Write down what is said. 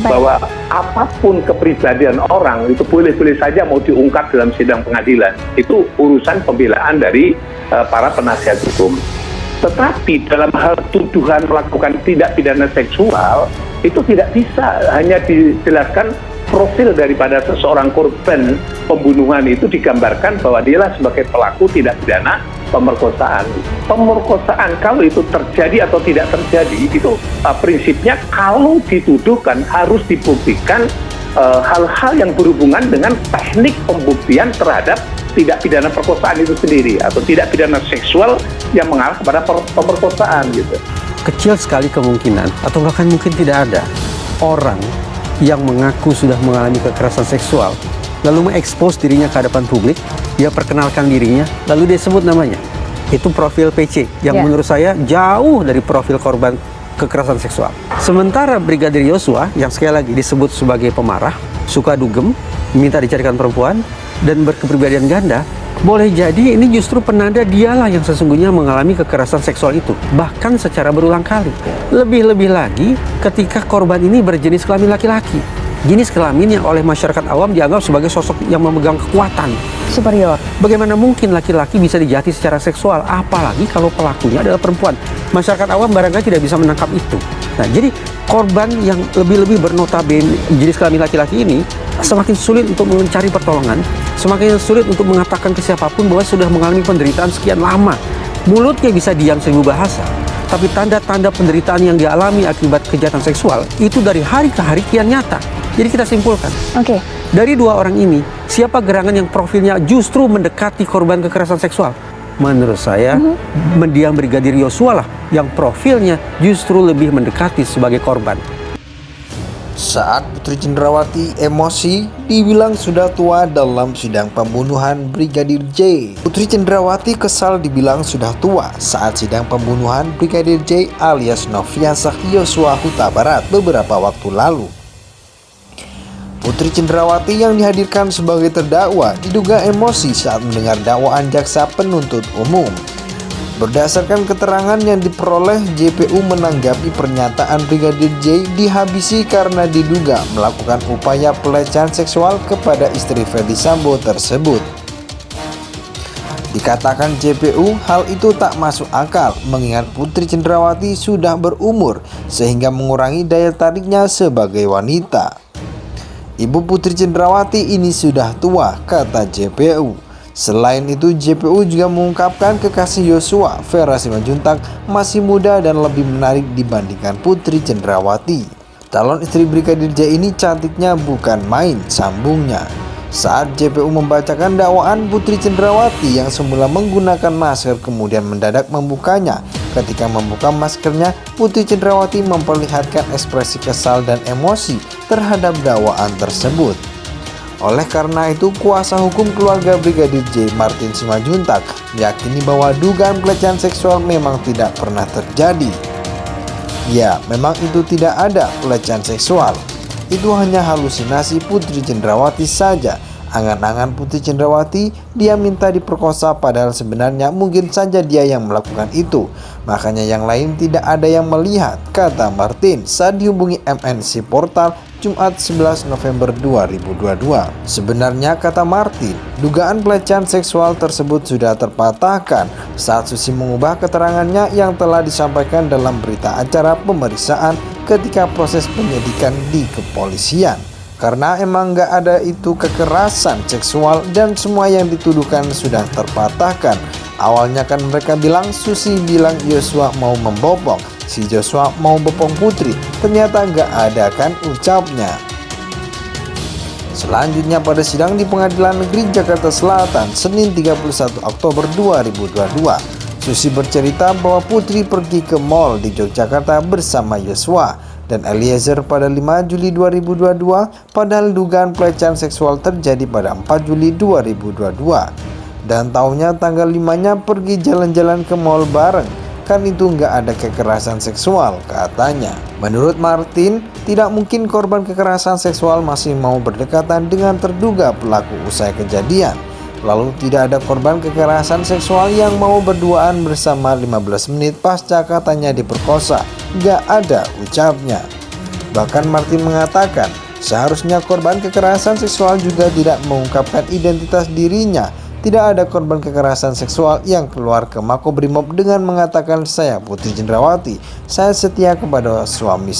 bahwa apapun kepribadian orang itu boleh-boleh saja mau diungkap dalam sidang pengadilan. Itu urusan pembelaan dari para penasihat hukum. Tetapi dalam hal tuduhan melakukan tindak pidana seksual, itu tidak bisa hanya dijelaskan profil daripada seseorang korban pembunuhan itu digambarkan bahwa dialah sebagai pelaku tindak pidana pemerkosaan. Pemerkosaan kalau itu terjadi atau tidak terjadi, itu prinsipnya kalau dituduhkan harus dibuktikan hal-hal yang berhubungan dengan teknik pembuktian terhadap tidak pidana perkosaan itu sendiri atau tidak pidana seksual yang mengarah kepada pemerkosaan gitu. Kecil sekali kemungkinan atau bahkan mungkin tidak ada orang yang mengaku sudah mengalami kekerasan seksual lalu mengekspos dirinya ke hadapan publik, dia perkenalkan dirinya, lalu dia sebut namanya. Itu profil PC yang menurut saya jauh dari profil korban kekerasan seksual. Sementara Brigadir Yosua yang sekali lagi disebut sebagai pemarah, suka dugem, minta dicarikan perempuan, dan berkepribadian ganda, boleh jadi ini justru penanda dialah yang sesungguhnya mengalami kekerasan seksual itu, bahkan secara berulang kali. Lebih-lebih lagi ketika korban ini berjenis kelamin laki-laki, jenis kelamin yang oleh masyarakat awam dianggap sebagai sosok yang memegang kekuatan superior. Bagaimana mungkin laki-laki bisa dijahati secara seksual, apalagi kalau pelakunya adalah perempuan? Masyarakat awam barangkali tidak bisa menangkap itu. Nah, jadi korban yang lebih-lebih bernotabene jenis kelamin laki-laki ini semakin sulit untuk mencari pertolongan, semakin sulit untuk mengatakan ke siapapun bahwa sudah mengalami penderitaan sekian lama. Mulutnya bisa diam seribu bahasa, tapi tanda-tanda penderitaan yang dialami akibat kejahatan seksual itu dari hari ke hari kian nyata. Jadi kita simpulkan, dari dua orang ini, siapa gerangan yang profilnya justru mendekati korban kekerasan seksual? Menurut saya, mendiang Brigadir Yosua lah yang profilnya justru lebih mendekati sebagai korban. Saat Putri Cenderawati emosi, dibilang sudah tua dalam sidang pembunuhan Brigadir J. Putri Cenderawati kesal dibilang sudah tua saat sidang pembunuhan Brigadir J alias Nofriansah Yosua Huta Barat beberapa waktu lalu. Putri Cenderawati yang dihadirkan sebagai terdakwa diduga emosi saat mendengar dakwaan jaksa penuntut umum. Berdasarkan keterangan yang diperoleh, JPU menanggapi pernyataan Brigadir J dihabisi karena diduga melakukan upaya pelecehan seksual kepada istri Ferdy Sambo tersebut. Dikatakan JPU, hal itu tak masuk akal mengingat Putri Cenderawati sudah berumur sehingga mengurangi daya tariknya sebagai wanita. Ibu Putri Cenderawati ini sudah tua, kata JPU. Selain itu, JPU juga mengungkapkan kekasih Yosua, Vera Simanjuntak, masih muda dan lebih menarik dibandingkan Putri Cenderawati. Calon istri Brigadir J ini cantiknya bukan main, sambungnya. Saat JPU membacakan dakwaan, Putri Cenderawati yang semula menggunakan masker kemudian mendadak membukanya. Ketika membuka maskernya, Putri Cenderawati memperlihatkan ekspresi kesal dan emosi terhadap dakwaan tersebut. Oleh karena itu, kuasa hukum keluarga Brigadir J, Martin Simanjuntak, meyakini bahwa dugaan pelecehan seksual memang tidak pernah terjadi. Ya, memang itu tidak ada pelecehan seksual. Itu hanya halusinasi Putri Cenderawati saja. Angan-angan Putri Cenderawati, dia minta diperkosa padahal sebenarnya mungkin saja dia yang melakukan itu. Makanya yang lain tidak ada yang melihat, kata Martin saat dihubungi MNC Portal Jumat 11 November 2022. Sebenarnya, kata Martin, dugaan pelecehan seksual tersebut sudah terpatahkan saat Susi mengubah keterangannya yang telah disampaikan dalam berita acara pemeriksaan ketika proses penyidikan di kepolisian. Karena emang nggak ada itu kekerasan seksual dan semua yang dituduhkan sudah terpatahkan. Awalnya kan mereka bilang Susi bilang Yosua mau membopong, si Joshua mau bopong Putri, ternyata nggak ada kan ucapnya. Selanjutnya pada sidang di Pengadilan Negeri Jakarta Selatan Senin 31 Oktober 2022, Susi bercerita bahwa Putri pergi ke mal di Yogyakarta bersama Yosua dan Eliezer pada 5 Juli 2022, padahal dugaan pelecehan seksual terjadi pada 4 Juli 2022. Dan tahunnya tanggal 5-nya pergi jalan-jalan ke mal bareng, kan itu nggak ada kekerasan seksual, katanya. Menurut Martin, tidak mungkin korban kekerasan seksual masih mau berdekatan dengan terduga pelaku usai kejadian. Lalu tidak ada korban kekerasan seksual yang mau berduaan bersama 15 menit pasca katanya diperkosa. Gak ada, ucapnya. Bahkan Martin mengatakan, seharusnya korban kekerasan seksual juga tidak mengungkapkan identitas dirinya. Tidak ada korban kekerasan seksual yang keluar ke Makobrimob dengan mengatakan, "Saya Putri Cendrawati, saya setia kepada suami